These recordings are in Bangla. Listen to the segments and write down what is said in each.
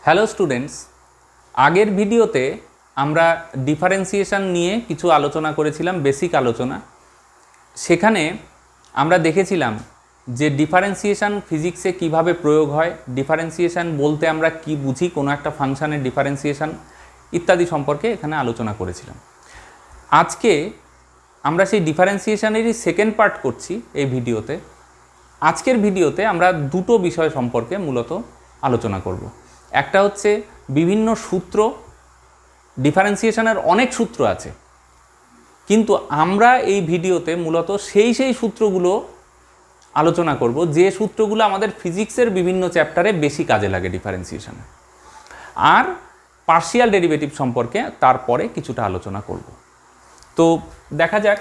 হ্যালো স্টুডেন্টস, আগের ভিডিওতে আমরা ডিফারেন্সিয়েশন নিয়ে কিছু আলোচনা করেছিলাম, বেসিক আলোচনা। সেখানে আমরা দেখেছিলাম যে ডিফারেন্সিয়েশন ফিজিক্সে কিভাবে প্রয়োগ হয়, ডিফারেন্সিয়েশন বলতে আমরা কি বুঝি, কোনো একটা ফাংশনের ডিফারেন্সিয়েশন ইত্যাদি সম্পর্কে এখানে আলোচনা করেছিলাম। আজকে আমরা সেই ডিফারেন্সিয়েশনেরই সেকেন্ড পার্ট করছি এই ভিডিওতে। আজকের ভিডিওতে আমরা দুটো বিষয় সম্পর্কে মূলত আলোচনা করব। একটা হচ্ছে বিভিন্ন সূত্র, ডিফারেন্সিয়েশনের অনেক সূত্র আছে, কিন্তু আমরা এই ভিডিওতে মূলত সেই সূত্রগুলো আলোচনা করব যে সূত্রগুলো আমাদের ফিজিক্সের বিভিন্ন চ্যাপ্টারে বেশি কাজে লাগে ডিফারেন্সিয়েশনে। আর পার্শিয়াল ডেরিভেটিভ সম্পর্কে তারপরে কিছুটা আলোচনা করব। তো দেখা যাক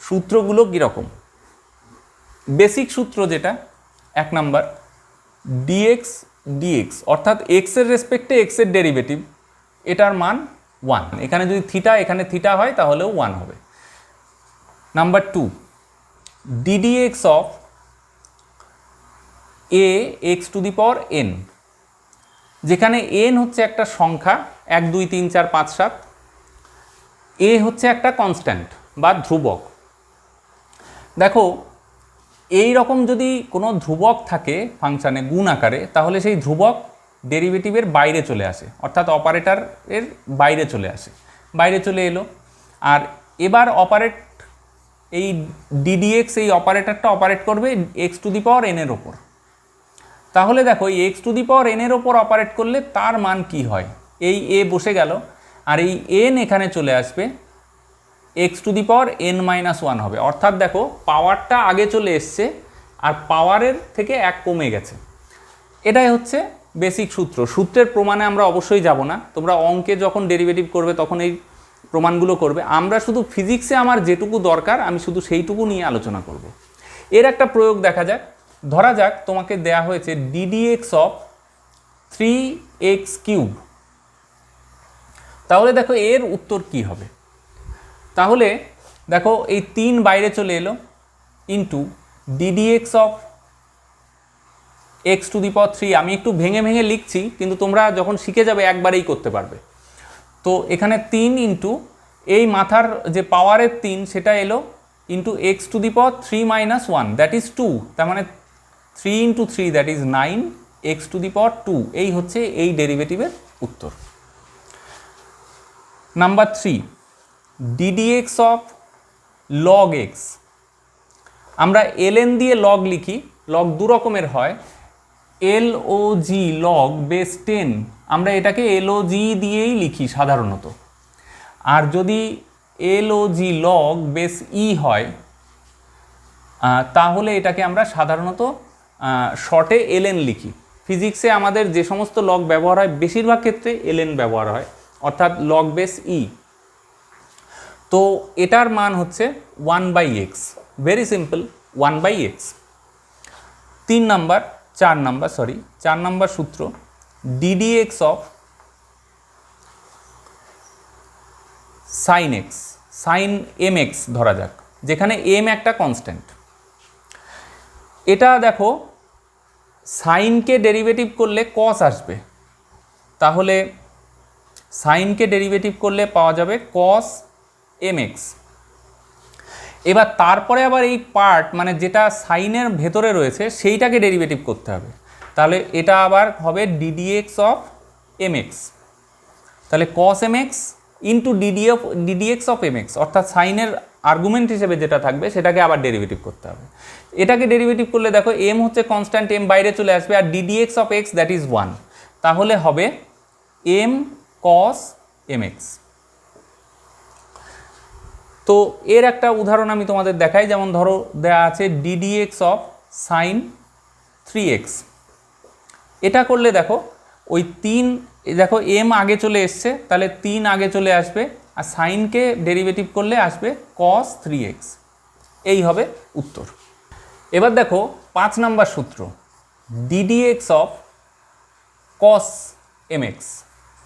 সূত্রগুলো কীরকম। বেসিক সূত্র যেটা, এক নাম্বার, ডিএক্স ডিএক্স অর্থাৎ এক্সের রেসপেক্টে এক্সের ডেরিভেটিভ, এটার মান 1। এখানে যদি থিটা এখানে থিটা হয় তাহলেও 1 হবে। Number 2, ddx of A x to the power N, যেখানে এন হচ্ছে একটা সংখ্যা 1 2 3 4 5 7, এ হচ্ছে একটা কনস্ট্যান্ট বা ধ্রুবক। দেখো, এই রকম যদি কোনো ধ্রুবক থাকে ফাংশানে গুণ আকারে, তাহলে সেই ধ্রুবক ডেরিভেটিভের বাইরে চলে আসে, অর্থাৎ অপারেটরের বাইরে চলে আসে, বাইরে চলে এলো। আর এবার অপারেট এই ডিডিএক্স, এই অপারেটরটা অপারেট করবে x to the power N এর ওপর। তাহলে দেখো, এই x to the power N এর ওপর অপারেট করলে তার মান কি হয়, এই এ বসে গেল আর এই এন এখানে চলে আসবে, x to the power N minus 1 হবে। অর্থাৎ দেখো, পাওয়ারটা আগে চলে এসছে আর পাওয়ারের থেকে 1 কমে গেছে। এটাই হচ্ছে বেসিক সূত্র। সূত্রের প্রমাণে আমরা অবশ্যই যাব না, তোমরা অঙ্কে যখন ডেরিভেটিভ করবে তখন এই প্রমাণগুলো করবে। আমরা শুধু ফিজিক্সে আমার যেটুকু দরকার আমি শুধু সেইটুকু নিয়ে আলোচনা করব। এর একটা প্রয়োগ দেখা যাক। ধরা যাক তোমাকে দেয়া হয়েছে ডিডিএক্স অফ 3x³। তাহলে দেখো এর উত্তর কি হবে। তাহলে দেখো, এই 3 বাইরে চলে এলো, into d d x of x to the power 3। আমি একটু ভেঙে ভেঙে লিখছি, কিন্তু তোমরা যখন শিখে যাবে একবারেই করতে পারবে। তো এখানে 3 ইন্টু এই মাথার যে পাওয়ারের 3 সেটা এলো, into x to the power 3 minus 1 that is 2। তার মানে 3 into 3 that is 9 x to the power 2। এই হচ্ছে এই ডেরিভেটিভের উত্তর। Number 3, d d x of log x. আমরা ln দিয়ে লগ লিখি, লগ দু রকমের হয়, LOG লগ বেস 10, আমরা এটাকে LOG দিয়েই লিখি সাধারণত। আর যদি LOG লগ বেস ই হয় তাহলে এটাকে আমরা সাধারণত শর্টে ln লিখি। ফিজিক্সে আমাদের যে সমস্ত লগ ব্যবহার হয় বেশিরভাগ ক্ষেত্রে ln ব্যবহার হয়, অর্থাৎ লগ বেস ই। তো এটার মান হচ্ছে 1/x, very simple, 1/x। 4 number সূত্র, d d x of sine x, sine mx ধরা যাক, যেখানে m একটা কনস্ট্যান্ট। এটা দেখো, সাইনকে ডেরিভেটিভ করলে কস আসবে, তাহলে সাইনকে ডেরিভেটিভ করলে পাওয়া যাবে কস mx। এবার তারপরে আবার এই পার্ট, মানে যেটা সাইনের ভেতরে রয়েছে সেইটাকে ডেরিভেটিভ করতে হবে, তাহলে এটা আবার হবে ডিডিএক্স অফ mx। তাহলে cos mx into d d x of mx, অর্থাৎ সাইনের আর্গুমেন্ট হিসেবে যেটা থাকবে সেটাকে আবার ডেরিভেটিভ করতে হবে। এটাকে ডেরিভেটিভ করলে দেখো, m হচ্ছে কনস্ট্যান্ট, m বাইরে চলে আসবে, আর d d x of x that is 1। তাহলে হবে m cos mx। তো এর একটা উদাহরণ আমি তোমাদের দেখাই। যেমন ধরো দেয়া আছে ডিডিএক্স অফ সাইন 3x। এটা করলে দেখো, ওই 3, দেখো m আগে চলে এসছে, তাহলে 3 আগে চলে আসবে, আর সাইনকে ডেরিভেটিভ করলে আসবে cos 3x। এই হবে উত্তর। এবার দেখো 5 নাম্বার সূত্র, ডিডিএক্স অফ cos mx,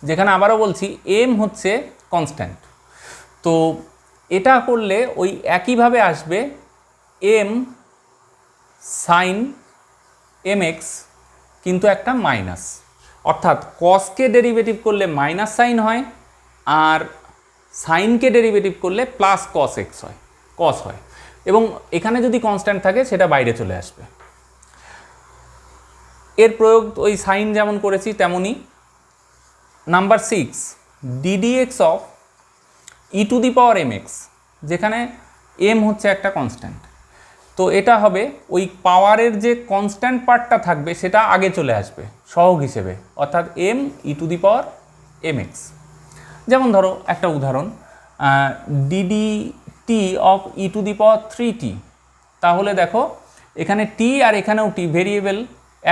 যেখানে আবারও বলছি m হচ্ছে কনস্ট্যান্ট। তো এটা করলে ওই একইভাবে আসবে m সাইন mx, কিন্তু একটা মাইনাস, অর্থাৎ কসকে ডেরিভেটিভ করলে মাইনাস সাইন হয়, আর সাইনকে ডেরিভেটিভ করলে প্লাস কস এক্স হয়, কস হয়, এবং এখানে যদি কনস্ট্যান্ট থাকে সেটা বাইরে চলে আসবে। এর প্রয়োগ ওই সাইন যেমন করেছি তেমনই। Number 6, ddx of e to the power m x, যেখানে এম হচ্ছে একটা কনস্ট্যান্ট। তো এটা হবে ওই পাওয়ারের যে কনস্ট্যান্ট পার্টটা থাকবে সেটা আগে চলে আসবে সহগ হিসেবে, অর্থাৎ m e to the power m x. যেমন ধরো একটা উদাহরণ, d d t of e to the power 3t, তাহলে দেখো এখানে টি আর এখানেও টি ভেরিয়েবল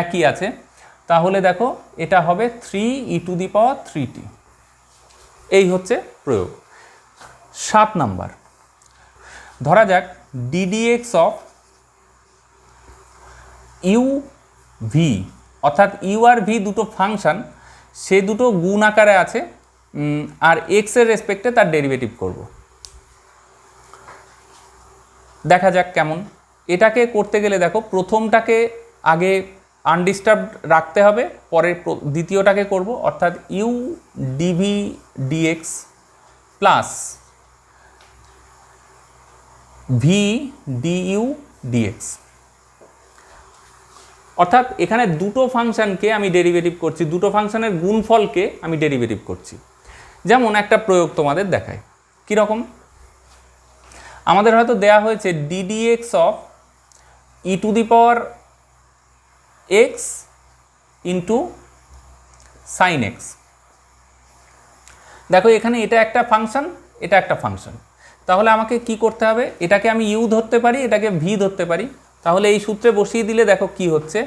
একই আছে, তাহলে দেখো এটা হবে 3 ই টু দি পাওয়ার 3t। এই হচ্ছে প্রয়োগ। 7 নাম্বার, ধরা যাক ডিডিএক্স অফ ইউ ভি, অর্থাৎ ইউ আর ভি দুটো ফাংশন, সে দুটো গুণ আকারে আছে, আর এক্স এর রেসপেক্টে তার ডেরিভেটিভ করব। দেখা যাক কেমন। এটাকে করতে গেলে দেখো প্রথমটাকে আগে আনডিস্টার্বড রাখতে হবে, পরে দ্বিতীয়টাকে করব, অর্থাৎ u d v d x plus v d u d x. অর্থাৎ এখানে দুটো ফাংশনকে আমি ডেরিভেটিভ করছি, দুটো ফাংশনের গুণফলকে আমি ডেরিভেটিভ করছি। যেমন একটা প্রয়োগ তোমাদের দেখায় কীরকম। আমাদের হয়তো দেয়া হয়েছে ddx of e to the power x into sine x. দেখো এখানে এটা একটা ফাংশন, এটা একটা ফাংশন, তাহলে আমাকে কি করতে হবে, এটাকে আমি ইউ ধরতে পারি, এটাকে ভি ধরতে পারি। তাহলে এই সূত্রে বসিয়ে দিলে দেখো কি হচ্ছে,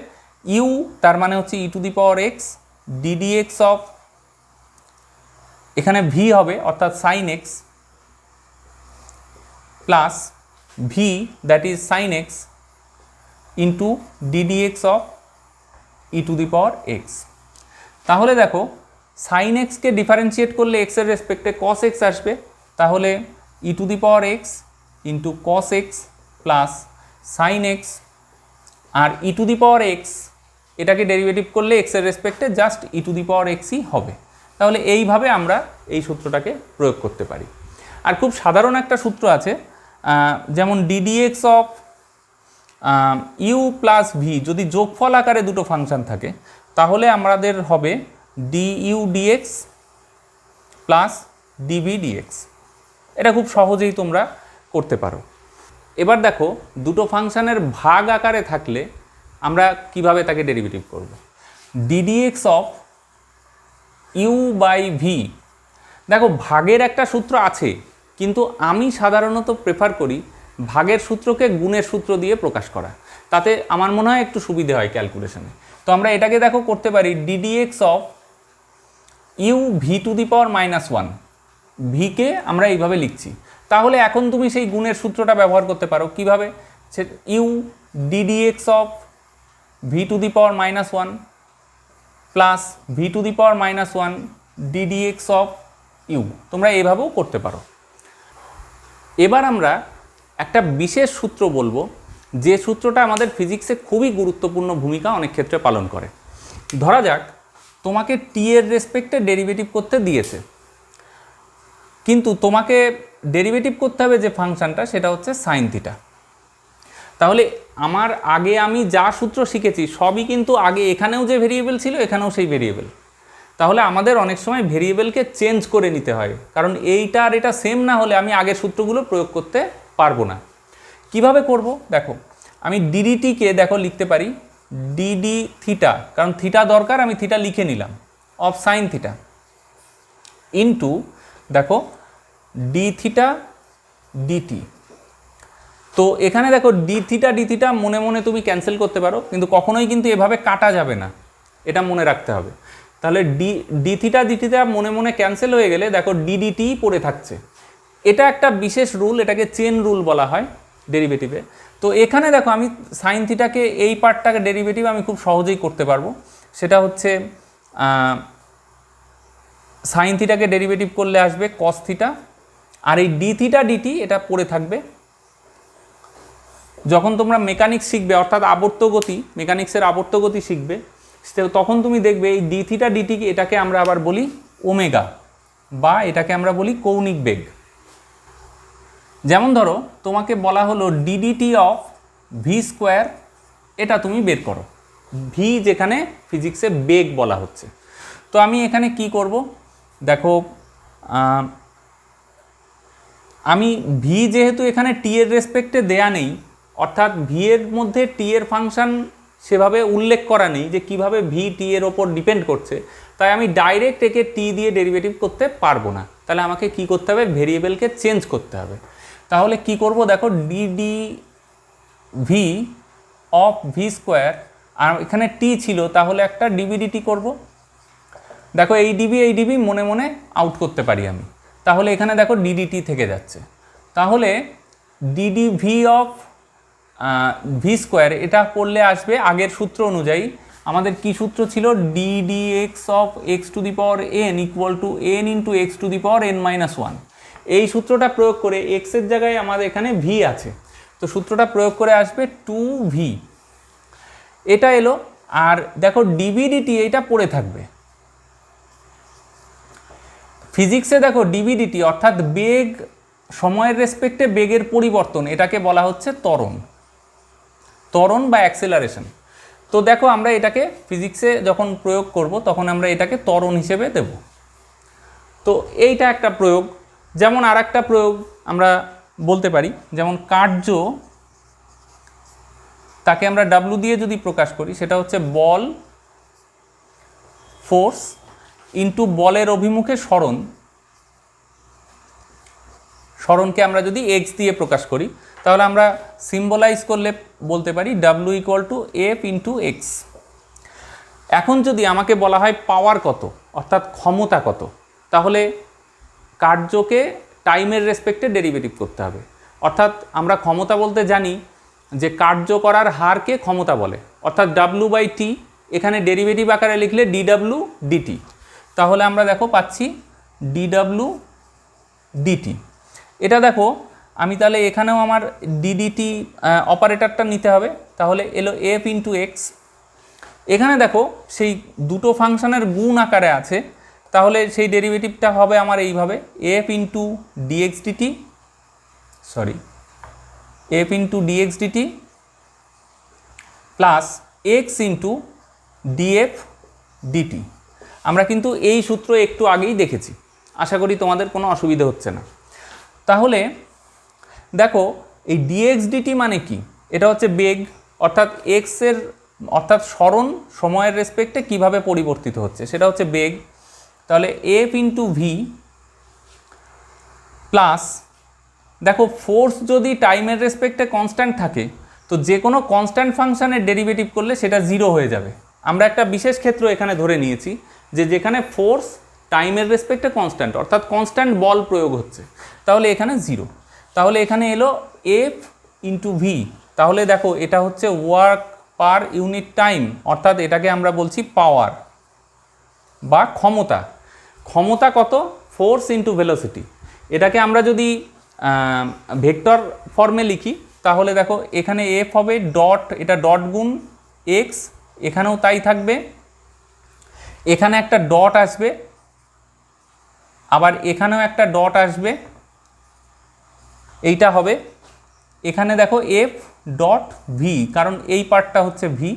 ইউ তার মানে হচ্ছে e to the power x, d d x of এখানে ভি হবে অর্থাৎ sine x, plus v that is sine x into d d x of e to the power x. তাহলে দেখো সাইন এক্সকে ডিফারেন্সিয়েট করলে এক্সের রেসপেক্টে কস এক্স আসবে, তাহলে e to the power x into cos x plus sine x, আর e to the power x এটাকে ডেরিভেটিভ করলে এক্সের রেসপেক্টে জাস্ট ই টু দি পাওয়ার এক্সই হবে। তাহলে এইভাবে আমরা এই সূত্রটাকে প্রয়োগ করতে পারি। আর খুব সাধারণ একটা সূত্র আছে, যেমন d d x of u plus v যদি যোগফল আকারে দুটো ফাংশন থাকে, তাহলে আমাদের হবে d u d x plus d v d x. এটা খুব সহজেই তোমরা করতে পারো। এবার দেখো দুটো ফাংশনের ভাগ আকারে থাকলে আমরা কিভাবে তাকে ডেরিভেটিভ করব। D d x of u by v, দেখো ভাগের একটা সূত্র আছে, কিন্তু আমি সাধারণত প্রেফার করি ভাগের সূত্রকে গুণের সূত্র দিয়ে প্রকাশ করা, তাতে আমার মনে হয় একটু সুবিধে হয় ক্যালকুলেশনে। তো আমরা এটাকে দেখো করতে পারি ddx of U V to the power -1, V K আমরা এইভাবে লিখছি। তাহলে এখন তুমি সেই গুণের সূত্রটা ব্যবহার করতে পারো। কিভাবে? সে u d d x of v to the power -1 plus v to the power -1 d d x of u, তোমরা এইভাবেও করতে পারো। এবার আমরা একটা বিশেষ সূত্র বলবো, যে সূত্রটা আমাদের ফিজিক্সে খুবই গুরুত্বপূর্ণ ভূমিকা অনেক ক্ষেত্রে পালন করে। ধরা যাক তোমাকে টি এর রেসপেক্টে ডেরিভেটিভ করতে দিয়েছে, কিন্তু তোমাকে ডেরিভেটিভ করতে হবে যে ফাংশনটা, সেটা হচ্ছে সাইন থিটা। তাহলে আমার আগে আমি যা সূত্র শিখেছি সবই কিন্তু আগে এখানেও যে ভেরিয়েবল ছিল এখানেও সেই ভেরিয়েবল। তাহলে আমাদের অনেক সময় ভেরিয়েবলকে চেঞ্জ করে নিতে হয়, কারণ এইটা আর এটা সেম না হলে আমি আগের সূত্রগুলো প্রয়োগ করতে পারবো না। কিভাবে করব? দেখো আমি ডিডিটিকে দেখো লিখতে পারি ডিডি থিটা, কারণ থিটা দরকার, আমি থিটা লিখে নিলাম, অফ সাইন থিটা ইন্টু দেখো ডি থিটা ডিটি। তো এখানে দেখো ডি থিটা মনে মনে তুমি ক্যান্সেল করতে পারো, কিন্তু কখনোই কিন্তু এভাবে কাটা যাবে না, এটা মনে রাখতে হবে। তাহলে ডি থিটা মনে মনে ক্যান্সেল হয়ে গেলে দেখো ডিডিটি পড়ে থাকছে। এটা একটা বিশেষ রুল, এটাকে চেন রুল বলা হয় ডেরিভেটিভে। তো এখানে দেখো আমি সাইন থিটাকে এই পার্টটাকে ডেরিভেটিভ আমি খুব সহজেই করতে পারবো। সেটা হচ্ছে সাইন থিটাকে ডেরিভেটিভ করলে আসবে কস থিটা, আর এই ডি থিটা ডিটি এটা পড়ে থাকবে। যখন তোমরা মেকানিক্স শিখবে, অর্থাৎ আবর্ত গতি, মেকানিক্সের আবর্ত গতি শিখবে, তখন তুমি দেখবে এই ডি থিটা ডিটি এটাকে আমরা আবার বলি ওমেগা, বা এটাকে আমরা বলি কৌণিক বেগ। যেমন ধরো তোমাকে বলা হলো ডিডিটি অফ ভি স্কোয়ার, এটা তুমি বের করো, ভি যেখানে ফিজিক্সে বেগ বলা হচ্ছে। তো আমি এখানে কি করব, দেখো আমি ভি যেহেতু এখানে টি এর রেসপেক্টে দেয়া নেই, অর্থাৎ ভি এর মধ্যে টি এর ফাংশন সেভাবে উল্লেখ করা নেই যে কিভাবে ভি টি এর ওপর ডিপেন্ড করছে, তাই আমি ডাইরেক্ট একে টি দিয়ে ডেরিভেটিভ করতে পারবো না। তাহলে আমাকে কি করতে হবে, ভেরিয়েবলকে চেঞ্জ করতে হবে। তাহলে কি করব, দেখো d d v of v square, আর এখানে টি ছিল তাহলে একটা ডিবিডিটি করব। দেখো এই ডিবি মনে মনে আউট করতে পারি আমি, তাহলে এখানে দেখো ডিডিটি থেকে যাচ্ছে। তাহলে DD v of v square এটা করলে আসবে আগের সূত্র অনুযায়ী, আমাদের কি সূত্র ছিল, DD x of x to the power N equal to N into x to the power N minus one. এই সূত্রটা প্রয়োগ করে এক্সের জায়গায় আমাদের এখানে ভি আছে, তো সূত্রটা প্রয়োগ করে আসবে 2v, এটা এলো। আর দেখো ডিবিডিটি এইটা পড়ে থাকবে। ফিজিক্সে দেখো ডিবিডিটি অর্থাৎ বেগ, সময়ের রেসপেক্টে বেগের পরিবর্তন, এটাকে বলা হচ্ছে ত্বরণ বা অ্যাক্সেলারেশন। তো দেখো আমরা এটাকে ফিজিক্সে যখন প্রয়োগ করব তখন আমরা এটাকে ত্বরণ হিসেবে দেব। তো এইটা একটা প্রয়োগ। যেমন আর একটা প্রয়োগ আমরা বলতে পারি, যেমন কার্য, তাকে আমরা ডাব্লু দিয়ে যদি প্রকাশ করি, সেটা হচ্ছে বল, ফোর্স ইন্টু বলের অভিমুখে সরণ, সরণকে আমরা যদি এক্স দিয়ে প্রকাশ করি, তাহলে আমরা সিম্বলাইজ করলে বলতে পারি W equal to F into x. এখন যদি আমাকে বলা হয় পাওয়ার কত, অর্থাৎ ক্ষমতা কত, তাহলে কার্যকে টাইমের রেসপেক্টে ডেরিভেটিভ করতে হবে। অর্থাৎ আমরা ক্ষমতা বলতে জানি যে কার্য করার হারকে ক্ষমতা বলে, অর্থাৎ ডাব্লু বাই টি, এখানে ডেরিভেটিভ আকারে লিখলে ডিডাব্লু ডিটি, তাহলে আমরা দেখো পাচ্ছি ডিডাব্লু ডিটি। এটা দেখো আমি তাহলে এখানেও আমার ডিডিটি অপারেটরটা নিতে হবে, তাহলে এলো এফ ইন্টু এক্স। এখানে দেখো সেই দুটো ফাংশনের গুণ আকারে আছে, তাহলে সেই ডেরিভেটিভটা হবে আমার এইভাবে, f into d x d t, f into d x d t plus x into d f d t. আমরা কিন্তু এই সূত্র একটু আগেই দেখেছি, আশা করি তোমাদের কোনো অসুবিধা হচ্ছে না। তাহলে দেখো এই ডিএক্স ডিটি মানে কি, এটা হচ্ছে বেগ, অর্থাৎ এক্সের অর্থাৎ সরণ সময়ের রেসপেক্টে কিভাবে পরিবর্তিত হচ্ছে সেটা হচ্ছে বেগ। তাহলে এফ ইন্টু ভি প্লাস, দেখো ফোর্স যদি টাইমের রেসপেক্টে কনস্ট্যান্ট থাকে, তো যে কোনো কনস্ট্যান্ট ফাংশনের ডেরিভেটিভ করলে সেটা জিরো হয়ে যাবে। আমরা একটা বিশেষ ক্ষেত্র এখানে ধরে নিয়েছি যে যেখানে ফোর্স টাইমের রেসপেক্টে কনস্ট্যান্ট, অর্থাৎ কনস্ট্যান্ট বল প্রয়োগ হচ্ছে, তাহলে এখানে জিরো। তাহলে এখানে এলো এফ ইন্টু ভি, তাহলে দেখো এটা হচ্ছে ওয়ার্ক পার ইউনিট টাইম, অর্থাৎ এটাকে আমরা বলছি পাওয়ার বা ক্ষমতা। ক্ষমতা কত, ফোর্স ইন্টু ভেলোসিটি। এটাকে আমরা যদি ভেক্টর ফর্মে লিখি, তাহলে দেখো এখানে এফ হবে ডট, এটা ডট গুণ এক্স, এখানেও তাই থাকবে, এখানে একটা ডট আসবে, আবার এখানেও একটা ডট আসবে, এইটা হবে এখানে দেখো এফ ডট ভি, কারণ এই পার্টটা হচ্ছে ভি,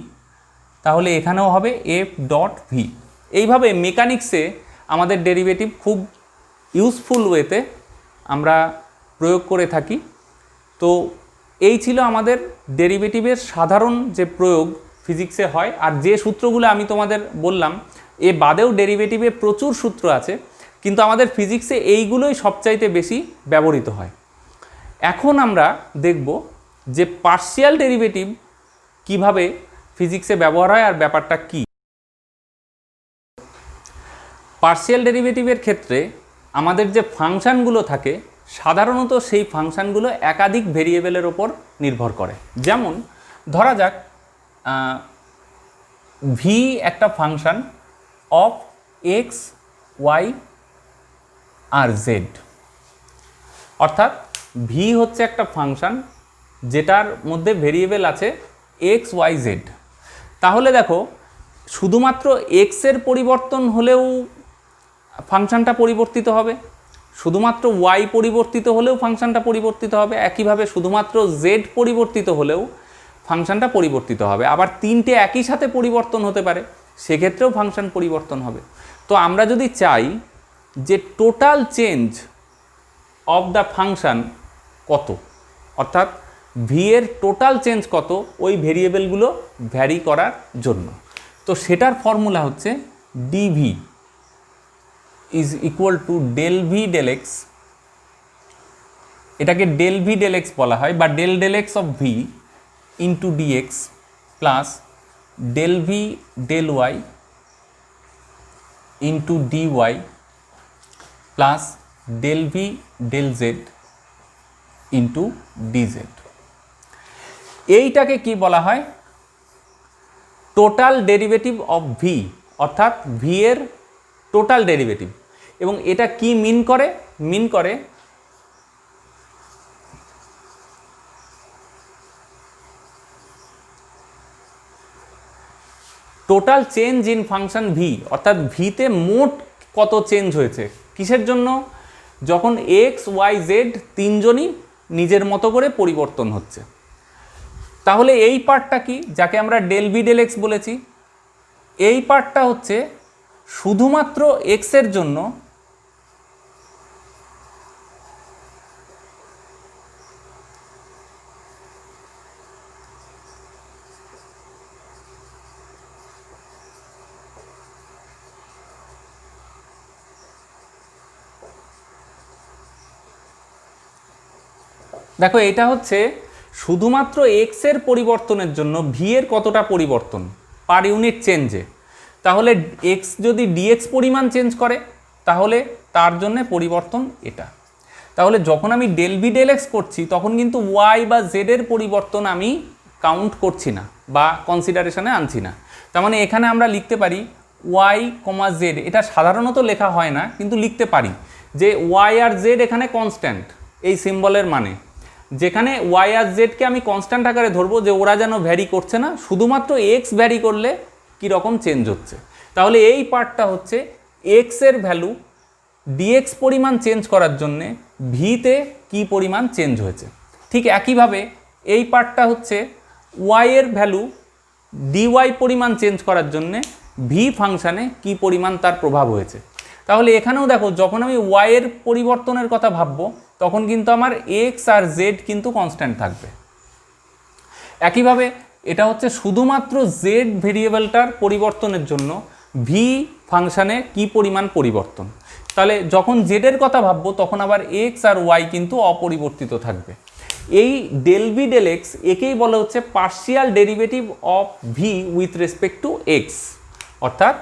তাহলে এখানেও হবে এফ ডট ভি। এইভাবে মেকানিক্সে আমাদের ডেরিভেটিভ খুব ইউজফুল ওয়েতে আমরা প্রয়োগ করে থাকি। তো এই ছিল আমাদের ডেরিভেটিভের সাধারণ যে প্রয়োগ ফিজিক্সে হয়। আর যে সূত্রগুলো আমি তোমাদের বললাম, এ বাদেও ডেরিভেটিভে প্রচুর সূত্র আছে, কিন্তু আমাদের ফিজিক্সে এইগুলোই সবচাইতে বেশি ব্যবহৃত হয়। এখন আমরা দেখব যে পার্শিয়াল ডেরিভেটিভ কিভাবে ফিজিক্সে ব্যবহার হয় আর ব্যাপারটা কি। পার্শিয়াল ডেরিভেটিভের ক্ষেত্রে আমাদের যে ফাংশানগুলো থাকে, সাধারণত সেই ফাংশানগুলো একাধিক ভেরিয়েবলের ওপর নির্ভর করে। যেমন ধরা যাক ভি একটা ফাংশান অফ এক্স ওয়াই আর জেড, অর্থাৎ ভি হচ্ছে একটা ফাংশান যেটার মধ্যে ভেরিয়েবল আছে এক্স ওয়াই জেড। তাহলে দেখো শুধুমাত্র এক্সের পরিবর্তন হলেও ফাংশনটা পরিবর্তিত হবে, শুধুমাত্র ওয়াই পরিবর্তিত হলেও ফাংশনটা পরিবর্তিত হবে, একইভাবে শুধুমাত্র জেড পরিবর্তিত হলেও ফাংশনটা পরিবর্তিত হবে। আবার তিনটে একই সাথে পরিবর্তন হতে পারে, সেক্ষেত্রেও ফাংশন পরিবর্তন হবে। তো আমরা যদি চাই যে total change of the function কত, অর্থাৎ ভি এর টোটাল চেঞ্জ কত ওই ভেরিয়েবলগুলো ভ্যারি করার জন্য, তো সেটার ফর্মুলা হচ্ছে d v is equal to del v del x, এটাকে ডেল ভি ডেল এক্স বলা হয়, বা del del x of v into d x plus del v del y into d y plus del v del z into d z. এইটাকে কি বলা হয়? টোটাল ডেরিভেটিভ অফ ভি, অর্থাৎ ভি এর টোটাল ডেরিভেটিভ। এবং এটা কি মিন করে? মিন করে total change in function v, অর্থাৎ ভিতে মোট কত চেঞ্জ হয়েছে, কিসের জন্য? যখন এক্স ওয়াই জেড তিনজনই নিজের মতো করে পরিবর্তন হচ্ছে। তাহলে এই পার্টটা কি, যাকে আমরা ডেল ভি ডেল এক্স বলেছি, এই পার্টটা হচ্ছে শুধুমাত্র এক্সের জন্য দেখো, এটা হচ্ছে শুধুমাত্র এক্সের পরিবর্তনের জন্য ভি এর কতটা পরিবর্তন পার ইউনিট চেঞ্জে। তাহলে এক্স যদি ডিএক্স পরিমাণ চেঞ্জ করে তাহলে তার জন্য পরিবর্তন এটা। তাহলে যখন আমি ডেল ভি ডেল এক্স করছি তখন কিন্তু ওয়াই বা জেডের পরিবর্তন আমি কাউন্ট করছি না বা কনসিডারেশনে আনছি না। তার মানে এখানে আমরা লিখতে পারি ওয়াই কমা জেড, এটা সাধারণত লেখা হয় না কিন্তু লিখতে পারি যে ওয়াই আর জেড এখানে কনস্ট্যান্ট, এই সিম্বলের মানে যেখানে ওয়াই আর জেডকে আমি কনস্ট্যান্ট আকারে ধরবো যে ওরা যেন ভ্যারি করছে না, শুধুমাত্র এক্স ভ্যারি করলে কীরকম চেঞ্জ হচ্ছে। তাহলে এই পার্টটা হচ্ছে এক্সের ভ্যালু ডিএক্স পরিমাণ চেঞ্জ করার জন্যে ভিতে কি পরিমাণ চেঞ্জ হয়েছে। ঠিক একইভাবে এই পার্টটা হচ্ছে ওয়াইয়ের ভ্যালু ডিওয়াই পরিমাণ চেঞ্জ করার জন্যে ভি ফাংশানে কি পরিমাণ তার প্রভাব হয়েছে। তাহলে এখানেও দেখো, যখন আমি ওয়াইয়ের পরিবর্তনের কথা ভাববো তখন কিন্তু আমার এক্স আর জেড কিন্তু কনস্ট্যান্ট থাকবে। একইভাবে এটা হচ্ছে শুধুমাত্র জেড ভেরিয়েবলটার পরিবর্তনের জন্য ভি ফাংশানে কি পরিমাণ পরিবর্তন। তাহলে যখন জেডের কথা ভাববো তখন আবার এক্স আর ওয়াই কিন্তু অপরিবর্তিত থাকবে। এই ডেল ভি ডেল এক্স একেই বলা হচ্ছে partial derivative of v with respect to x, অর্থাৎ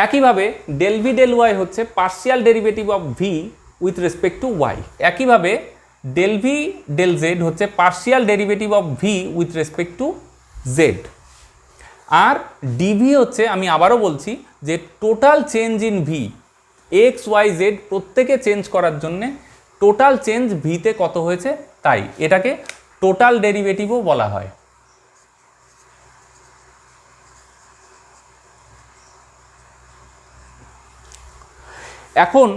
একইভাবে ডেল ভি ডেল ওয়াই হচ্ছে partial derivative of v with respect to y. একইভাবে ডেল ভি ডেল জেড হচ্ছে partial derivative of v with respect to z. আর ডিভি হচ্ছে, আমি আবারও বলছি, যে total change in v x y z প্রত্যেকে চেঞ্জ করার জন্যে টোটাল চেঞ্জ ভিতে কত হয়েছে তাই, এটাকে টোটাল ডেরিভেটিভও বলা হয়। এখন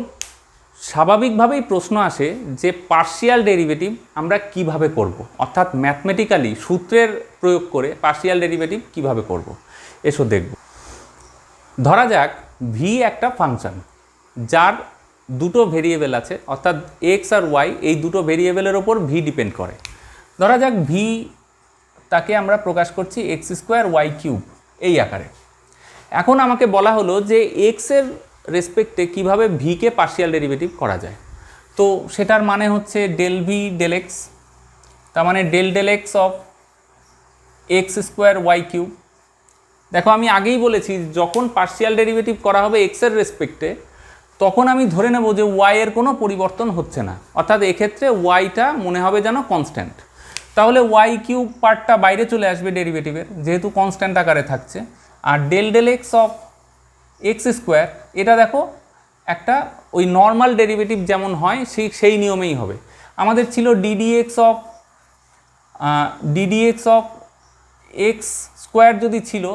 স্বাভাবিকভাবেই প্রশ্ন আসে যে পার্শিয়াল ডেরিভেটিভ আমরা কিভাবে করব, অর্থাৎ ম্যাথমেটিক্যালি সূত্রের প্রয়োগ করে পার্শিয়াল ডেরিভেটিভ কিভাবে করব, এসো দেখব। ধরা যাক ভি একটা ফাংশন যার দুটো ভেরিয়েবল আছে, অর্থাৎ এক্স আর ওয়াই, এই দুটো ভেরিয়েবলের ওপর ভি ডিপেন্ড করে। ধরা যাক ভি তাকে আমরা প্রকাশ করছি এক্স স্কোয়ার ওয়াই কিউব এই আকারে। এখন আমাকে বলা হলো যে এক্সের রেসপেক্টে কীভাবে ভিকে পার্শিয়াল ডেরিভেটিভ করা যায়। তো সেটার মানে হচ্ছে ডেল ভি ডেল এক্স, তার মানে del del x of x square y cube. দেখো, আমি আগেই বলেছি যখন পার্শিয়াল ডেরিভেটিভ করা হবে এক্সের রেসপেক্টে তখন আমি ধরে নেব যে ওয়াইয়ের কোনো পরিবর্তন হচ্ছে না, অর্থাৎ এক্ষেত্রে ওয়াইটা মনে হবে যেন কনস্ট্যান্ট। তাহলে ওয়াই কিউব পার্টটা বাইরে চলে আসবে ডেরিভেটিভের, যেহেতু কনস্ট্যান্ট আকারে থাকছে। আর del del x of x square এটা দেখো একটা ওই নর্মাল ডেরিভেটিভ যেমন হয় সেই নিয়মেই হবে। আমাদের ছিল ডিডিএক্স অফ এক্স স্কোয়ার যদি ছিল,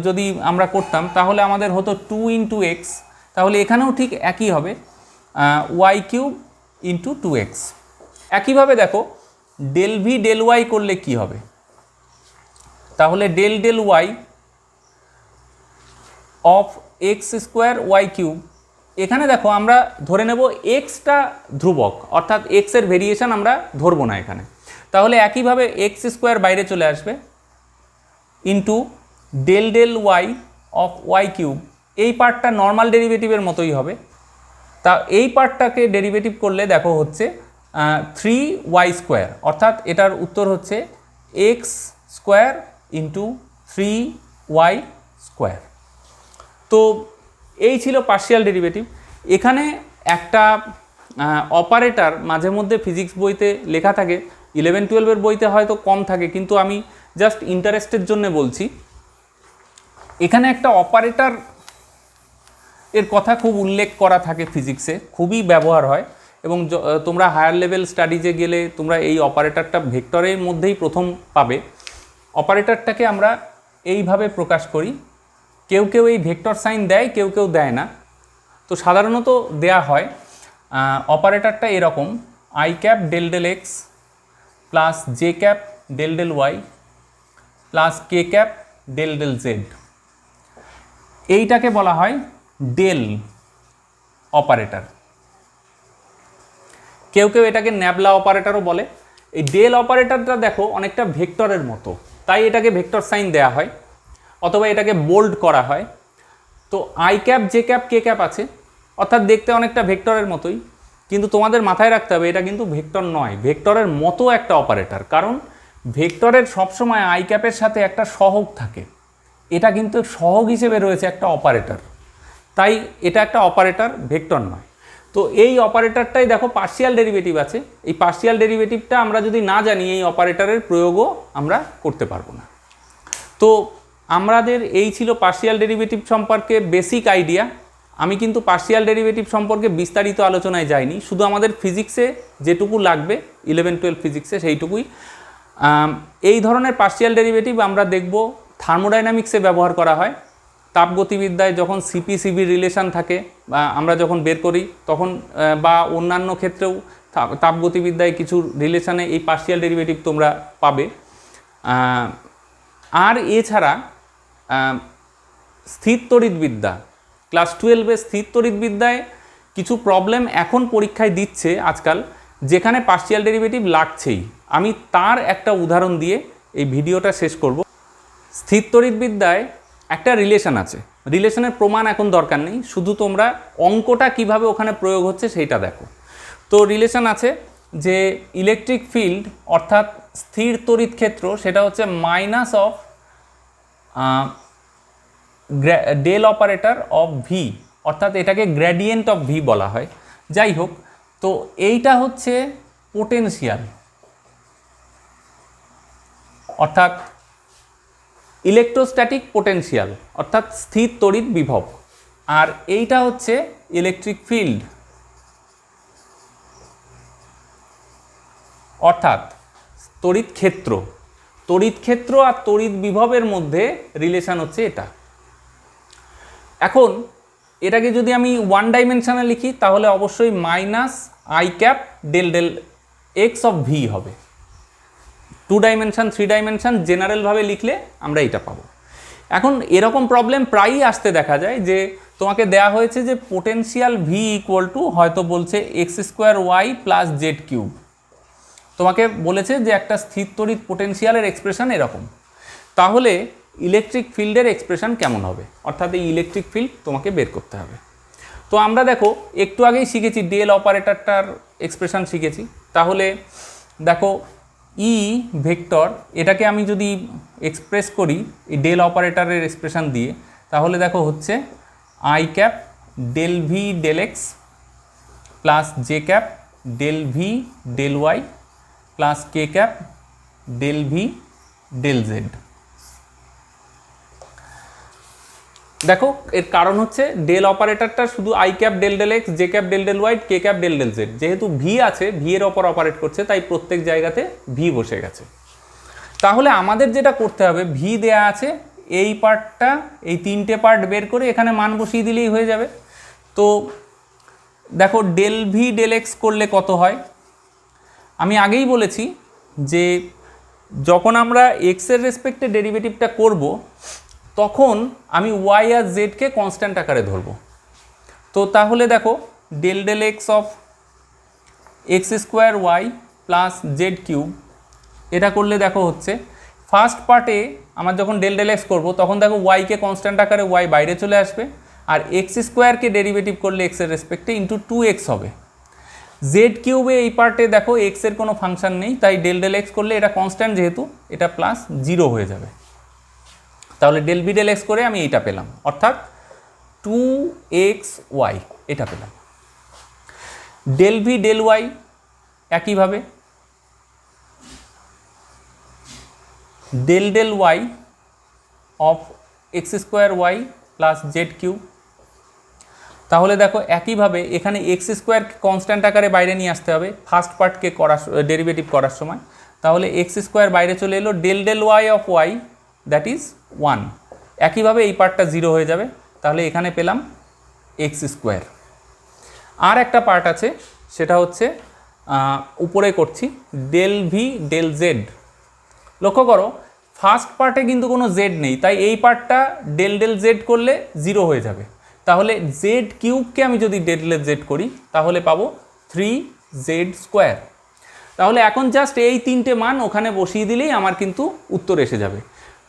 যদি আমরা করতাম তাহলে আমাদের হতো 2 ইন্টু এক্স, তাহলে এখানেও ঠিক একই হবে ওয়াই কিউব ইন্টু 2x। একইভাবে দেখো ডেল ভি ডেল ওয়াই করলে কি হবে, তাহলে del del y of x square y cube, এখানে দেখো আমরা ধরে নেব এক্সটা ধ্রুবক, অর্থাৎ এক্সের ভেরিয়েশন আমরা ধরবো না এখানে, তাহলে একইভাবে এক্স স্কোয়ার বাইরে চলে আসবে into del del y of y cube, এই পার্টটা নর্মাল ডেরিভেটিভের মতোই হবে। তা এই পার্টটাকে ডেরিভেটিভ করলে দেখো হচ্ছে 3y স্কোয়ার, অর্থাৎ এটার উত্তর হচ্ছে x square into 3y square. তো এই ছিল পার্শিয়াল ডেরিভেটিভ। এখানে একটা অপারেটর মাঝে মধ্যে ফিজিক্স বইতে লেখা থাকে, 11-12 বইতে হয়তো কম থাকে, কিন্তু আমি জাস্ট ইন্টারেস্টের জন্য বলছি। এখানে একটা অপারেটর এর কথা খুব উল্লেখ করা থাকে ফিজিক্সে, খুবই ব্যবহার হয়, এবং তোমরা হায়ার লেভেল স্টাডিজে গেলে তোমরা এই অপারেটরটা ভেক্টরের মধ্যেই প্রথম পাবে। অপারেটরটাকে আমরা এইভাবে প্রকাশ করি, কেউ কেউ এই ভেক্টর সাইন দেয়, কেউ কেউ দেয় না। তো সাধারণত দেয়া হয় অপারেটরটা এরকম, i cap del del x plus j cap del del y plus k cap del del z, এইটাকে বলা হয় ডেল অপারেটর। কেউ কেউ এটাকে ন্যাবলা অপারেটরও বলে। এই ডেল অপারেটরটা দেখো অনেকটা ভেক্টরের মতো, তাই এটাকে ভেক্টর সাইন দেয়া হয়, অথবা এটাকে বোল্ড করা হয়। তো I cap J cap K cap আছে, অর্থাৎ দেখতে অনেকটা ভেক্টরের মতোই, কিন্তু তোমাদের মাথায় রাখতে হবে এটা কিন্তু ভেক্টর নয়, ভেক্টরের মতো একটা অপারেটর। কারণ ভেক্টরের সবসময় আই ক্যাপের সাথে একটা সহগ থাকে, এটা কিন্তু সহগ হিসেবে রয়েছে একটা অপারেটর, তাই এটা একটা অপারেটর, ভেক্টর নয়। তো এই অপারেটরটাই দেখো পার্শিয়াল ডেরিভেটিভ আছে, এই পার্শিয়াল ডেরিভেটিভটা আমরা যদি না জানি এই অপারেটরের প্রয়োগও আমরা করতে পারবো না। তো আমাদের এই ছিল পার্শিয়াল ডেরিভেটিভ সম্পর্কে বেসিক আইডিয়া। আমি কিন্তু পার্শিয়াল ডেরিভেটিভ সম্পর্কে বিস্তারিত আলোচনায় যাইনি, শুধু আমাদের ফিজিক্সে যেটুকু লাগবে 11-12 ফিজিক্সে সেইটুকুই। এই ধরনের পার্শিয়াল ডেরিভেটিভ আমরা দেখব থার্মোডাইনামিক্সে ব্যবহার করা হয়, তাপগতিবিদ্যায় যখন সিপি-সিভি রিলেশন থাকে বা আমরা যখন বের করি তখন, বা অন্যান্য ক্ষেত্রেও তাপগতিবিদ্যায় কিছু রিলেশনে এই পার্শিয়াল ডেরিভেটিভ তোমরা পাবে। আর এছাড়া স্থির তড়িৎবিদ্যা, ক্লাস 12-এ স্থির তড়িৎবিদ্যায় কিছু প্রবলেম এখন পরীক্ষায় দিচ্ছে আজকাল, যেখানে পার্শিয়াল ডেরিভেটিভ লাগছেই। আমি তার একটা উদাহরণ দিয়ে এই ভিডিওটা শেষ করব। স্থির তড়িৎবিদ্যায় একটা রিলেশন আছে, রিলেশনের প্রমাণ এখন দরকার নেই, শুধু তোমরা অঙ্কটা কিভাবে ওখানে প্রয়োগ হচ্ছে সেইটা দেখো। তো রিলেশন আছে যে ইলেকট্রিক ফিল্ড অর্থাৎ স্থির তড়িৎ ক্ষেত্র সেটা হচ্ছে minus of del operator of v, অর্থাৎ এটাকে গ্রেডিয়েন্ট অফ ভি বলা হয়। যাই হোক, তো এইটা হচ্ছে পোটেনশিয়াল, অর্থাৎ ইলেকট্রোস্ট্যাটিক পোটেনশিয়াল, অর্থাৎ স্থির তড়িৎ বিভব, আর এইটা হচ্ছে ইলেকট্রিক ফিল্ড, অর্থাৎ তড়িৎ ক্ষেত্র। তড়িৎ ক্ষেত্র আর তড়িৎ বিভবের মধ্যে রিলেশন হচ্ছে এটা। এখন এটাকে যদি আমি ওয়ান ডাইমেনশনে লিখি তাহলে অবশ্যই minus i cap del del x of v হবে। 2 ডাইমেনশন 3 ডাইমেনশন জেনারেলভাবে লিখলে আমরা এটা পাবো। এখন এরকম প্রবলেম প্রায়ই আসতে দেখা যায় যে তোমাকে দেয়া হয়েছে যে পোটেনশিয়াল ভি ইকুয়াল টু, হয়তো বলছে x square y plus z cube, তোমাকে বলেছে যে একটা স্থির তড়িৎ পোটেনশিয়ালের এক্সপ্রেশন এরকম, তাহলে ইলেকট্রিক ফিল্ডের এক্সপ্রেশন কেমন হবে, অর্থাৎ এই ইলেকট্রিক ফিল্ড তোমাকে বের করতে হবে। তো আমরা দেখো একটু আগেই শিখেছি ডেল অপারেটরটার এক্সপ্রেশন শিখেছি, তাহলে দেখো ই ভেক্টর, এটাকে আমি যদি এক্সপ্রেস করি এই ডেল অপারেটরের এক্সপ্রেশন দিয়ে, তাহলে দেখো হচ্ছে i cap del v del x plus j cap del v del y plus k cap del v del z. দেখো এর কারণ হচ্ছে ডেল অপারেটরটা শুধু i cap del del x, j cap del del y, k cap del del z, যেহেতু ভি আছে, ভি এর ওপর অপারেট করছে, তাই প্রত্যেক জায়গাতে ভি বসে গেছে। তাহলে আমাদের যেটা করতে হবে, ভি দেয়া আছে, এই পার্টটা, এই তিনটে পার্ট বের করে এখানে মান বসিয়ে দিলেই হয়ে যাবে। তো দেখো ডেল ভি ডেল এক্স করলে কত হয়, আমি আগেই বলেছি যে যখন আমরা এক্সের রেসপেক্টে ডেরিভেটিভটা করব তখন আমি ওয়াই আর জেডকে কনস্ট্যান্ট আকারে ধরব। তো তাহলে দেখো del del x of x square y plus z cube, এটা করলে দেখো হচ্ছে ফার্স্ট পার্টে আমার যখন ডেল ডেল এক্স করবো তখন দেখো ওয়াইকে কনস্ট্যান্ট আকারে ওয়াই বাইরে চলে আসবে, আর এক্স স্কোয়ারকে ডেরিভেটিভ করলে এক্সের রেসপেক্টে ইন্টু 2x হবে। জেড কিউবে এই পার্টে দেখো এক্সের কোনো ফাংশন নেই, তাই ডেল ডেল এক্স করলে এটা কনস্ট্যান্ট, যেহেতু এটা প্লাস 0 হয়ে যাবে। তাহলে ডেল ভি ডেল এক্স করে আমি এইটা পেলাম, অর্থাৎ 2xy এটা পেলাম। ডেল ভি ডেল ওয়াই একইভাবে del del y of x square y plus z cube. তাহলে দেখো একইভাবে এখানে এক্স স্কোয়ার কনস্ট্যান্ট আকারে বাইরে নিয়ে আসতে হবে ফার্স্ট পার্টকে করার ডেরিভেটিভ করার সময়। তাহলে এক্স স্কোয়ার বাইরে চলে এলো, del del y of y that is 1। একইভাবে এই পার্টটা 0 হয়ে যাবে, তাহলে এখানে পেলাম এক্স স্কোয়ার। আর একটা পার্ট আছে, সেটা হচ্ছে উপরে করছি ডেল ভি ডেল জেড। লক্ষ্য করো ফার্স্ট পার্টে কিন্তু কোনো জেড নেই, তাই এই পার্টটা ডেল ডেল জেড করলে 0 হয়ে যাবে। তাহলে জেড কিউবকে আমি যদি ডেল ডেল জেড করি তাহলে পাবো 3z স্কোয়ার। তাহলে এখন জাস্ট এই তিনটে মান ওখানে বসিয়ে দিলেই আমার কিন্তু উত্তর এসে যাবে।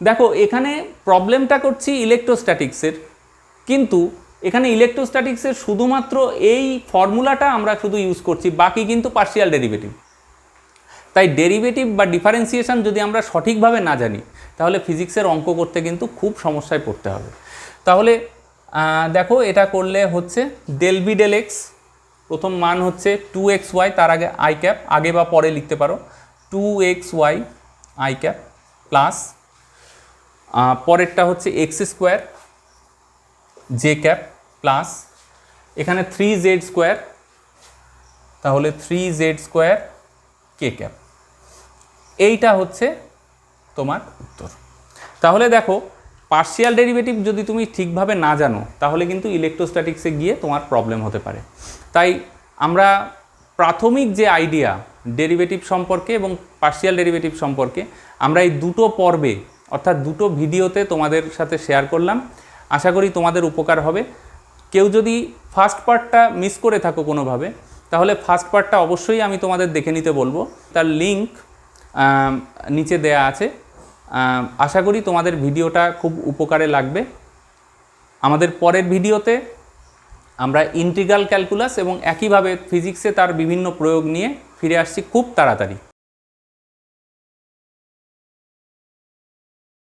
দেখো এখানে প্রবলেমটা করছি ইলেকট্রোস্ট্যাটিক্সের, কিন্তু এখানে ইলেকট্রোস্ট্যাটিক্সের শুধুমাত্র এই ফর্মুলাটা আমরা শুধু ইউজ করছি, বাকি কিন্তু পার্শিয়াল ডেরিভেটিভ। তাই ডেরিভেটিভ বা ডিফারেন্সিয়েশন যদি আমরা সঠিকভাবে না জানি তাহলে ফিজিক্সের অঙ্ক করতে কিন্তু খুব সমস্যায় পড়তে হবে। তাহলে দেখো এটা করলে হচ্ছে ডেল ভি ডেল এক্স, প্রথম মান হচ্ছে 2xy, তার আগে আই ক্যাপ, আগে বা পরে লিখতে পারো 2xy আই ক্যাপ প্লাস পরেরটা হচ্ছে x square J cap plus এখানে 3z স্কোয়ার, তাহলে 3z স্কোয়ার কে ক্যাপ। এইটা হচ্ছে তোমার উত্তর। তাহলে দেখো পার্শিয়াল ডেরিভেটিভ যদি তুমি ঠিকভাবে না জানো তাহলে কিন্তু ইলেকট্রোস্ট্যাটিক্সে গিয়ে তোমার প্রবলেম হতে পারে। তাই আমরা প্রাথমিক যে আইডিয়া ডেরিভেটিভ সম্পর্কে এবং পার্শিয়াল ডেরিভেটিভ সম্পর্কে আমরা এই দুটো পর্বে অর্থাৎ দুটো ভিডিওতে তোমাদের সাথে শেয়ার করলাম। আশা করি তোমাদের উপকার হবে। কেউ যদি ফার্স্ট পার্টটা মিস করে থাকো কোনোভাবে, তাহলে ফার্স্ট পার্টটা অবশ্যই আমি তোমাদের দেখে নিতে বলবো, তার লিঙ্ক নিচে দেয়া আছে। আশা করি তোমাদের ভিডিওটা খুব উপকারে লাগবে। আমাদের পরের ভিডিওতে আমরা ইন্টিগ্রাল ক্যালকুলাস এবং একইভাবে ফিজিক্সে তার বিভিন্ন প্রয়োগ নিয়ে ফিরে আসছি খুব তাড়াতাড়ি।